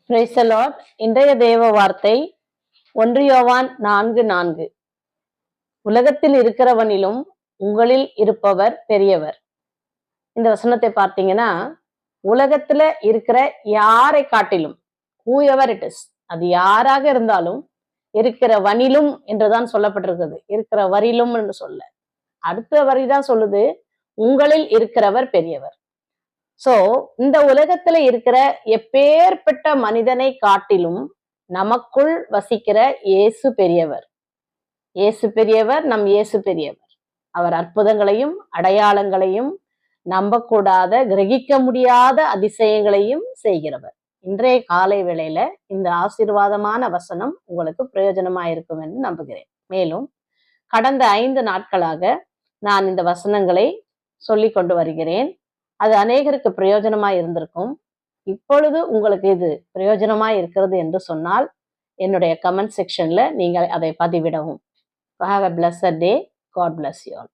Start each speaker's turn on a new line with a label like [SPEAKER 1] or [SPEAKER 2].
[SPEAKER 1] Praise the Lord. இன்றைய தேவ வார்த்தை 1 யோவான் 4:4. உலகத்தில் இருக்கிறவனிலும் உங்களில் இருப்பவர் பெரியவர். இந்த வசனத்தை பார்த்தீங்கன்னா, உலகத்துல இருக்கிற யாரை காட்டிலும், whoever it is, அது யாராக இருந்தாலும், இருக்கிறவனிலும் என்றுதான் சொல்லப்பட்டிருக்குது. இருக்கிறவரிலும் என்று சொல்ல, அடுத்த வரிதான் சொல்லுது, உங்களில் இருக்கிறவர் பெரியவர். சோ இந்த உலகத்துல இருக்கிற எப்பேற்பட்ட மனிதனை காட்டிலும் நமக்குள் வசிக்கிற இயேசு பெரியவர். இயேசு பெரியவர், நம் இயேசு பெரியவர். அவர் அற்புதங்களையும் அடையாளங்களையும் நம்பக்கூடாத, கிரகிக்க முடியாத அதிசயங்களையும் செய்கிறவர். இன்றைய காலை வேளையில இந்த ஆசீர்வாதமான வசனம் உங்களுக்கு பிரயோஜனமா இருக்கும் என்று நம்புகிறேன். மேலும் கடந்த 5 நாட்களாக நான் இந்த வசனங்களை சொல்லி கொண்டு வருகிறேன். அது அநேகருக்கு பிரயோஜனமா இருந்திருக்கும். இப்பொழுது உங்களுக்கு இது பிரயோஜனமா இருக்கிறது என்று சொன்னால் என்னுடைய கமெண்ட் செக்ஷன்ல நீங்கள் அதை பதிவிடவும். Have a blessed day. God bless you all.